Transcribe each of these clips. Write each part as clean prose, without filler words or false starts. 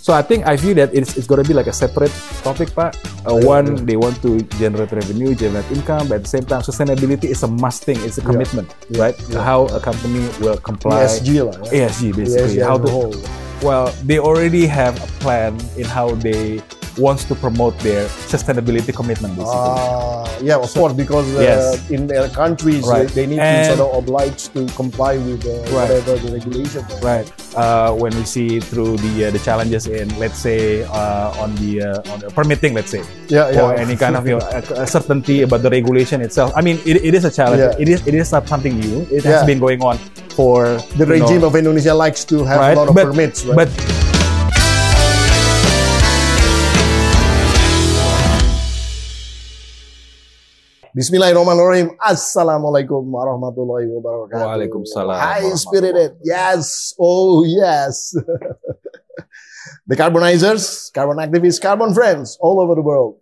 So I view that it's going to be like a separate topic, Pak. One, they want to generate revenue, generate income, but at the same time, sustainability is a must thing. It's a commitment, right? Yeah. How a company will comply. ESG, ESG basically. ESG how to. Well, they already have a plan in how they wants to promote their sustainability commitment, basically. Yeah, of course, because in their countries, they need to sort of oblige to comply with whatever the regulation. Right. When we see through the challenges in, let's say, on the permitting, let's say, or any kind of certainty about the regulation itself. I mean, it is a challenge. Yeah. It is not something new. It has been going on for the regime of Indonesia likes to have a lot of permits, right? But Bismillahirrahmanirrahim. Assalamualaikum warahmatullahi wabarakatuh. Waalaikumsalam. High spirited. Yes. Oh, yes. The carbonizers, carbon activists, carbon friends all over the world.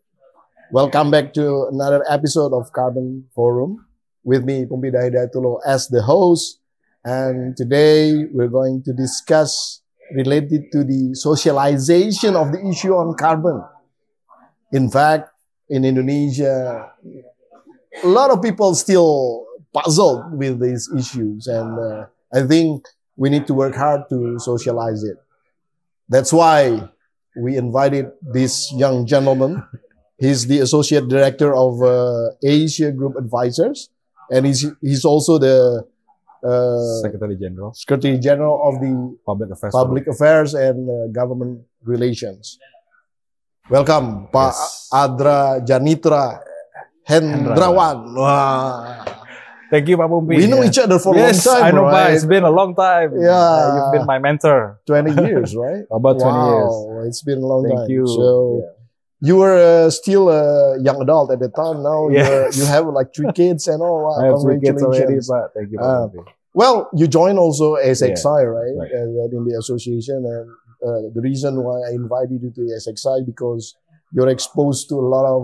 Welcome back to another episode of Carbon Forum with me, Poempida Hidyatulloh, as the host. And today we're going to discuss related to the socialization of the issue on carbon. In fact, in Indonesia, a lot of people still puzzled with these issues, and I think we need to work hard to socialize it. That's why we invited this young gentleman. He's the Associate Director of Asia Group Advisors, and he's also the Secretary General of the Public Affairs and Government Relations. Welcome, Pak Adra Janitra Hendrawan. Wow. Thank you, Pak Poempi. We know each other for a long time, I know, right? It's been a long time. Yeah. You've been my mentor. 20 years, right? About 20 years. It's been a long time. Thank you. So, you were still a young adult at the time. Now you have like 3 kids and all. I have 3 kids already, but thank you, Pak Poempi. Well, you joined also SXI, right? In the association. And the reason why I invited you to the SXI because you're exposed to a lot of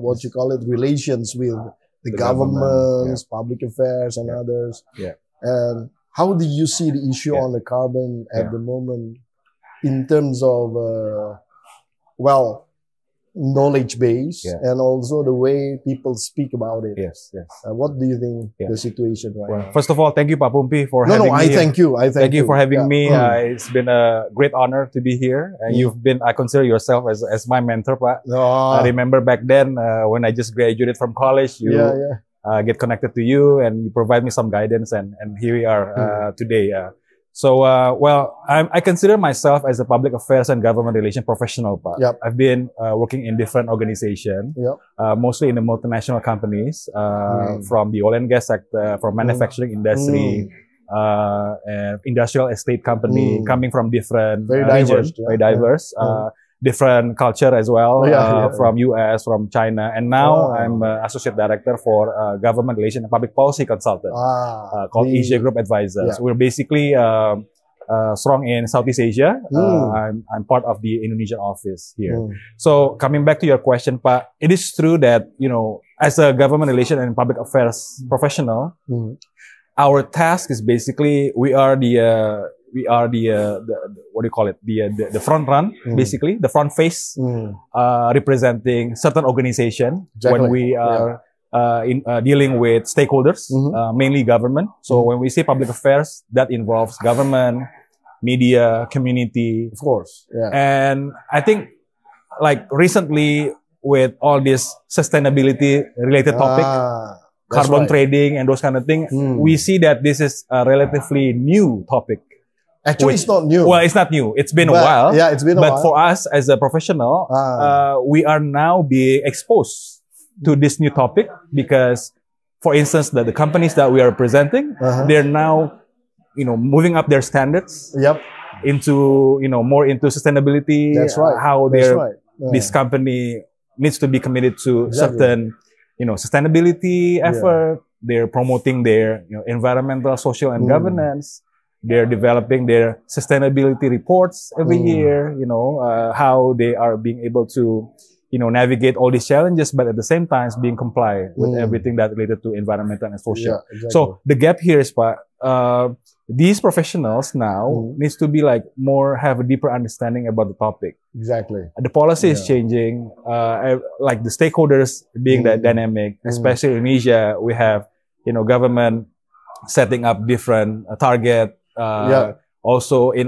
what you call it, relations with the governments, public affairs, and others. Yeah. And how do you see the issue on the carbon at the moment in terms of, knowledge base and also the way people speak about it? Yes. What do you think the situation right now? First of all, thank you, Pak Poempi, for having me. I thank you. Thank you for having me. It's been a great honor to be here. You've been, I consider yourself as my mentor, Pak. I remember back then when I just graduated from college, get connected to you and you provide me some guidance, and here we are today. So, I consider myself as a public affairs and government relation professional, Pak. I've been working in different organizations, mostly in the multinational companies, from the oil and gas sector, from manufacturing industry, and industrial estate company, coming from different regions, very diverse, different culture as well, from US, from China, and now I'm Associate Director for Government Relation and Public Policy Consultant, called Asia Group Advisors. We're basically strong in Southeast Asia. I'm part of the Indonesian office here. So coming back to your question, Pak, it is true that, as a government relation and public affairs professional, our task is basically we are the what do you call it? The front run, basically the front face, representing certain organization when we are dealing with stakeholders, mainly government. So when we say public affairs, that involves government, media, community, of course. And I think, like recently, with all this sustainability related topic, carbon trading and those kind of things, we see that this is a relatively new topic. Actually, it's not new. Well, it's not new. It's been a while. Yeah, it's been a while. But for us as a professional, we are now being exposed to this new topic because, for instance, the companies that we are representing, they're now, moving up their standards into, more into sustainability. That's right. How this company needs to be committed to certain, sustainability effort. They're promoting their, environmental, social, and governance. They're developing their sustainability reports every year, how they are being able to, navigate all these challenges, but at the same time being compliant with everything that related to environmental and social. So the gap here is, these professionals now needs to be like have a deeper understanding about the topic. Exactly. The policy is changing, like the stakeholders being that dynamic, especially in Indonesia, we have, government setting up different target, also in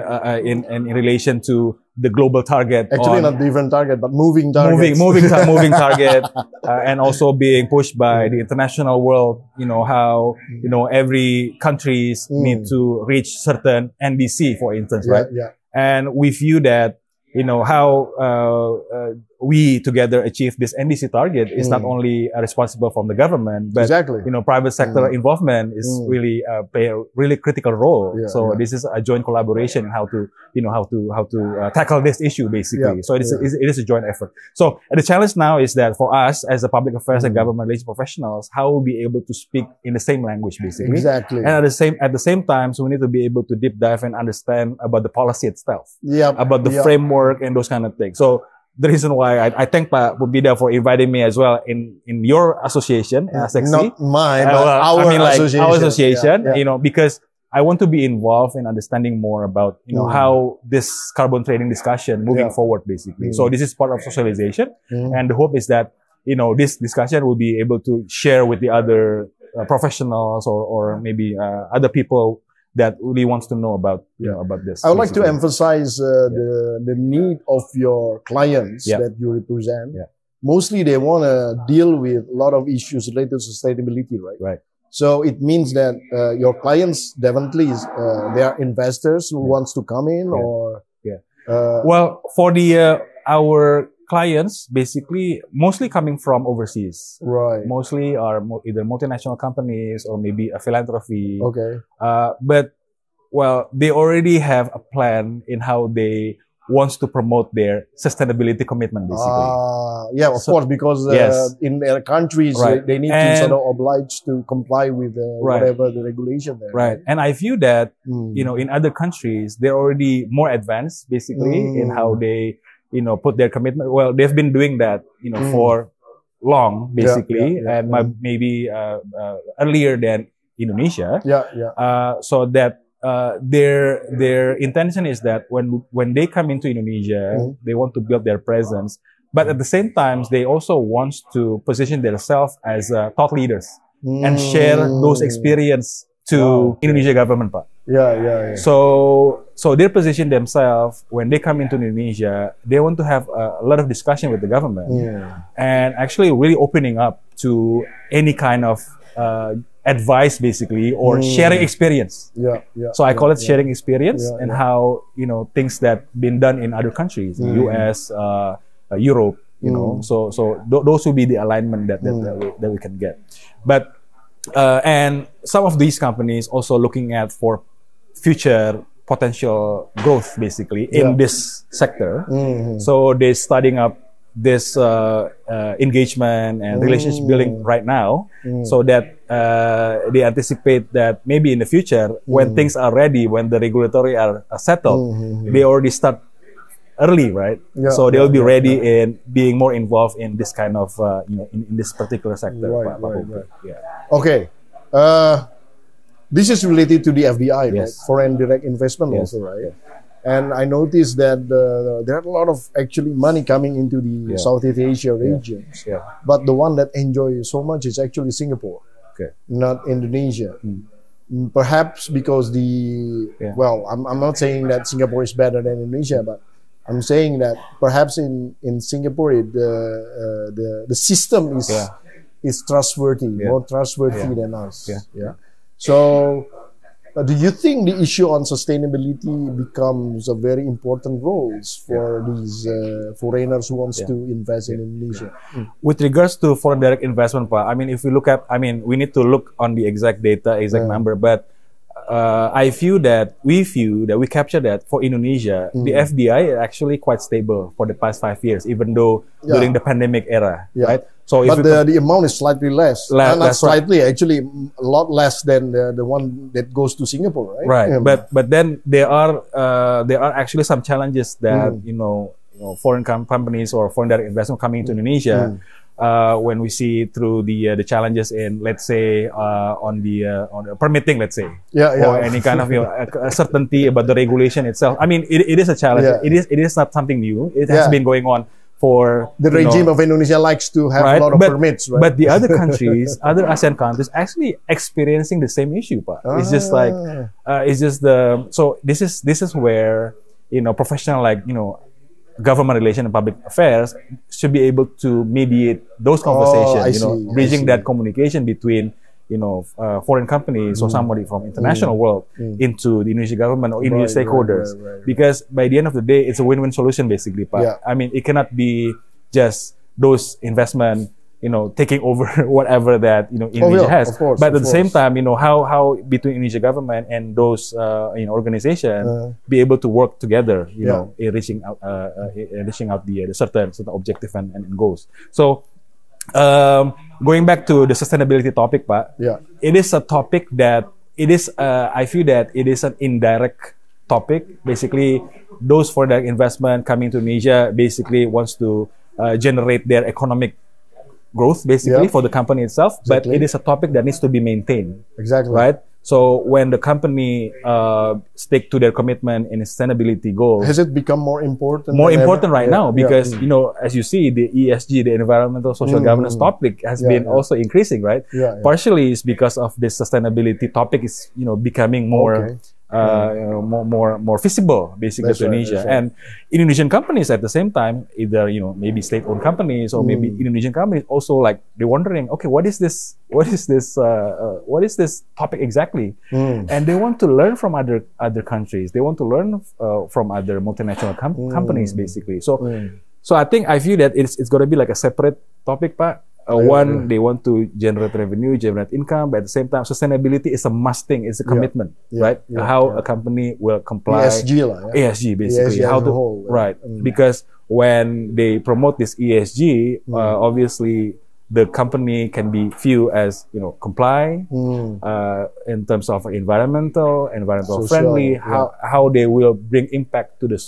relation to the global target. Actually, not different target, but moving target. Moving target, and also being pushed by the international world. How every countries need to reach certain NDC, for instance, right? Yeah. And we view that how we together achieve this NDC target is not only responsible from the government, but private sector involvement is really play a really critical role. This is a joint collaboration in how to tackle this issue basically. So it is a joint effort. So the challenge now is that for us as a public affairs and government relations professionals, how we'll be able to speak in the same language basically. Exactly. And at the same time, so we need to be able to deep dive and understand about the policy itself, about the framework and those kind of things. So the reason why I thank Pak Poempida for inviting me as well in your association, not mine, but our association, because I want to be involved in understanding more about, how this carbon trading discussion moving forward, basically. So this is part of socialization. And the hope is that, this discussion will be able to share with the other professionals or maybe other people that really wants to know about about this. I would like to emphasize the need of your clients that you represent. Mostly they want to deal with a lot of issues related to sustainability, right? Right. So it means that your clients definitely they are investors who wants to come in or well, for our clients, basically, mostly coming from overseas. Right. Mostly are either multinational companies or maybe a philanthropy. Okay. But, they already have a plan in how they wants to promote their sustainability commitment, basically. Of course, because in their countries, they need to sort of oblige to comply with whatever the regulation there. Right. And I view that, in other countries, they're already more advanced, basically, in how they put their commitment. Well, they've been doing that, for long, basically, and maybe earlier than Indonesia. So that their intention is that when they come into Indonesia, they want to build their presence, but at the same time, they also want to position themselves as thought leaders and share those experience to Indonesia government, Pak. So they position themselves when they come into Indonesia, they want to have a lot of discussion with the government and actually really opening up to any kind of advice, basically, or sharing experience. So I call it sharing experience and how things that been done in other countries, US, Europe. So those will be the alignment that we can get. But and some of these companies also looking at for future potential growth, basically, in this sector. So they're starting up this engagement and relationship building right now, so that they anticipate that maybe in the future, when things are ready, when the regulatory are settled, they already start early, right? So they'll be ready in being more involved in this kind of, in this particular sector. Okay. This is related to the FDI, right? Foreign direct investment also, right? And I noticed that there are a lot of actually money coming into the Southeast Asia regions. But the one that enjoys so much is actually Singapore, not Indonesia. Perhaps because well, I'm not saying that Singapore is better than Indonesia, but I'm saying that perhaps in Singapore the system is trustworthy, more trustworthy than us. So, do you think the issue on sustainability becomes a very important role for these foreigners who wants to invest in Indonesia? With regards to foreign direct investment, I mean, if we look at, we need to look on the exact data, exact number, but we view that we capture that for Indonesia, the FDI is actually quite stable for the past 5 years, even though during the pandemic era, right? So, but the amount is slightly less. Not slightly, actually, a lot less than the one that goes to Singapore, right? Right. But then there are actually some challenges that foreign companies or foreign direct investment coming into Indonesia when we see through the challenges in, let's say, on the permitting, let's say, or any kind of a certainty about the regulation itself. I mean, it is a challenge. It is not something new. It has been going on for the regime of Indonesia likes to have a lot of permits, right? But the other countries, other ASEAN countries, actually experiencing the same issue, Pak. It's just like so this is where professional government relation and public affairs should be able to mediate those conversations, bridging that communication between foreign companies or somebody from international world into the Indonesian government or Indonesian stakeholders. Because by the end of the day, it's a win-win solution basically. But I mean, it cannot be just those investment, taking over whatever that Indonesia has. But at the same time, how between Indonesia government and those organizations be able to work together, in reaching out the certain objective and goals. So. Going back to the sustainability topic, Pak, it is a topic that I feel that it is an indirect topic. Basically, those foreign investment coming to Indonesia basically wants to generate their economic growth, basically, for the company itself. But it is a topic that needs to be maintained. Exactly. Right? So when the company stick to their commitment in sustainability goals, has it become more important? More important right now because as you see, the ESG, the environmental social governance topic has been also increasing, right? Partially is because of this sustainability topic is becoming more more visible basically to Indonesia. And Indonesian companies at the same time, either maybe state-owned companies or maybe Indonesian companies also they're wondering, okay, what is this topic exactly? And they want to learn from other countries. They want to learn from other multinational companies basically. So I feel that it's going to be like a separate topic, Pak. One, they want to generate revenue, generate income, but at the same time, sustainability is a must thing. It's a commitment, right? How a company will comply. ESG, basically. ESG how to whole, right? Because when they promote this ESG, obviously the company can be viewed as comply in terms of environmental social, friendly. How they will bring impact to the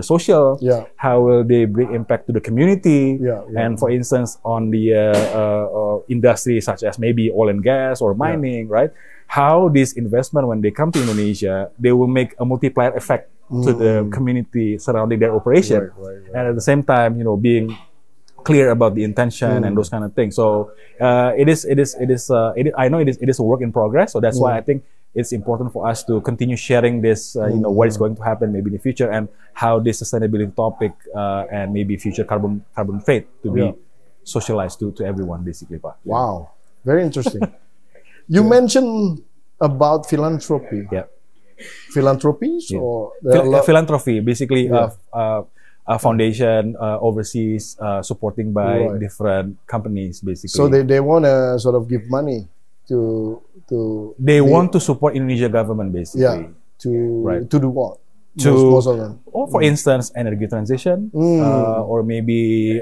social, how will they bring impact to the community, and for instance on the industry such as maybe oil and gas or mining, right? How this investment, when they come to Indonesia, they will make a multiplier effect to the community surrounding their operation, and at the same time, being clear about the intention and those kind of things. So I know it is a work in progress. So that's why I think it's important for us to continue sharing this, what is going to happen maybe in the future and how this sustainability topic and maybe future carbon trade to be socialized to everyone, basically, Pak. Wow, very interesting. You mentioned about philanthropy. Philanthropy, so philanthropy, basically, a foundation overseas supporting by different companies, basically. So they want to sort of give money to want to support Indonesia government, basically. To do what? Most of them. Or for instance, energy transition, or maybe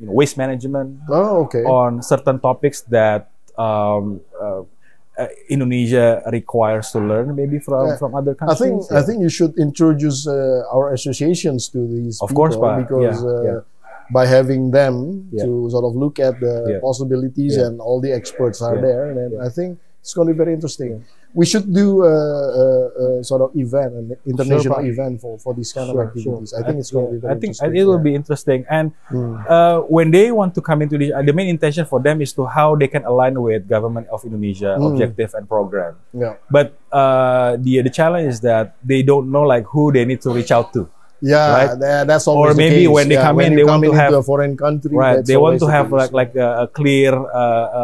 waste management. On certain topics that Indonesia requires to learn, maybe from other countries. I think you should introduce our associations to these people, course, because by having them to sort of look at the possibilities and all the experts are there, and I think it's going to be very interesting. We should do a sort of event, an international event for these kind of activities. I think it's going to be very interesting. It will be interesting. And when they want to come into the main intention for them is to how they can align with government of Indonesia objective and program. But the challenge is that they don't know who they need to reach out to. That's always or maybe the case. When they come in, they want to have a foreign country. They want to have a clear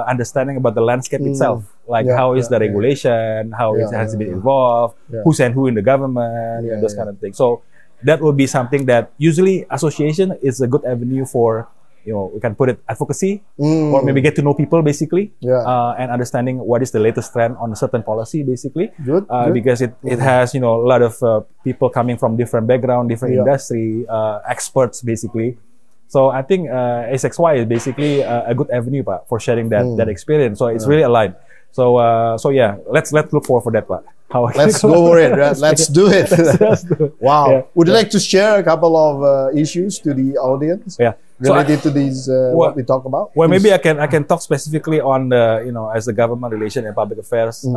understanding about the landscape itself, how is the regulation, how it has been involved, who's and who in the government, and those kind of things. So that will be something that usually association is a good avenue for. We can put it advocacy, or maybe get to know people, basically, and understanding what is the latest trend on a certain policy, basically. Because it has, a lot of people coming from different background, different industry, experts, basically. So I think SXY is basically a good avenue, Pak, for sharing that experience. So it's really aligned. So let's look forward for that, Pak. Let's go for it. Let's do it. Wow. Would you like to share a couple of issues to the audience? related to these what we talk about? Well, maybe I can talk specifically on the as the government relation and public affairs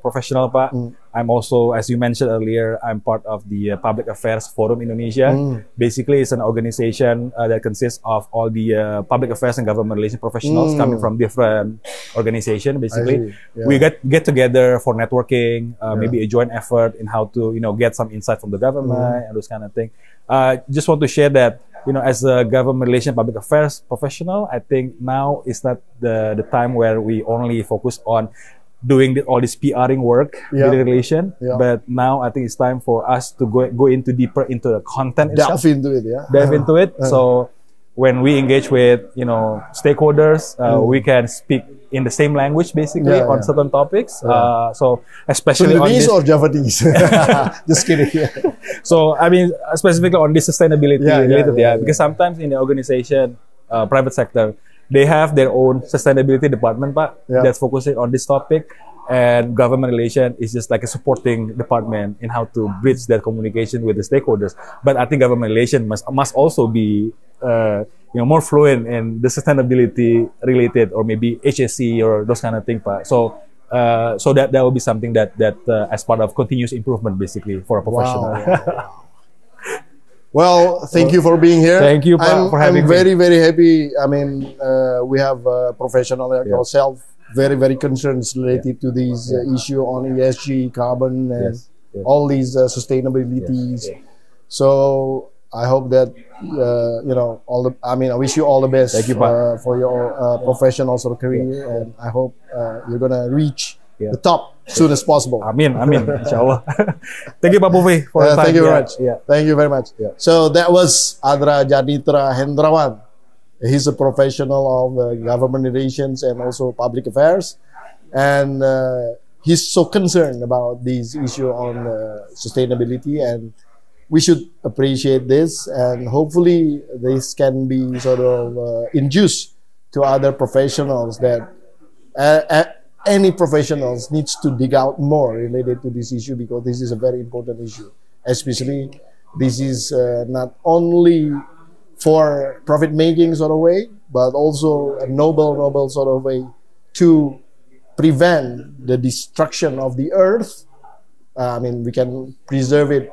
professional, Pak. I'm also, as you mentioned earlier, I'm part of the Public Affairs Forum Indonesia. Basically, it's an organization that consists of all the public affairs and government relation professionals coming from different organizations. Basically, we get together for networking, maybe a joint effort in how to get some insight from the government and those kind of things. Just want to share that as a government relation public affairs professional, I think now is not the time where we only focus on doing all this PRing work, media relation, but now I think it's time for us to go into deeper into the content itself. Delve into it, Delve into it. So when we engage with stakeholders, we can speak in the same language basically on certain topics. So especially Sudanese or Javanese? Just kidding. So I mean specifically on this sustainability related, because sometimes in the organization, private sector, they have their own sustainability department, Pak, that's focusing on this topic, and government relation is just like a supporting department in how to bridge that communication with the stakeholders. But I think government relation must also be more fluent in the sustainability related, or maybe HSC or those kind of things, Pak. So that will be something that as part of continuous improvement, basically, for a professional. Wow. Well, thank you for being here. Thank you for having me. I'm very, very happy. I mean, we have a professional like yourself, very, very concerned related to this issue on ESG, carbon, and all these sustainabilities. So I hope that I wish you all the best. Thank you, for your professional sort of career, and I hope you're gonna reach the top soon as possible. Amin, inshallah. Thank you, Pak Pufi, for the time. Thank you very much. Thank you very much. So that was Adra Janitra Hendrawan. He's a professional of government relations and also public affairs, and he's so concerned about this issue on sustainability, and we should appreciate this, and hopefully this can be sort of induced to other professionals that any professionals needs to dig out more related to this issue, because this is a very important issue. Especially, this is not only for profit-making sort of way, but also a noble sort of way to prevent the destruction of the earth. I mean, we can preserve it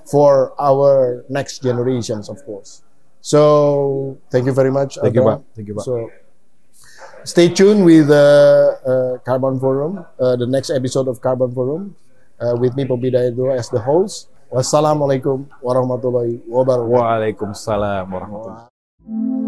for our next generations, of course. So, thank you very much. Thank you, Pak. Thank you, Pak. So, stay tuned with Carbon Forum, the next episode of Carbon Forum, with me, Poempida, as the host. Wassalamualaikum warahmatullahi wabarakatuh. Waalaikumsalam warahmatullahi wabarakatuh.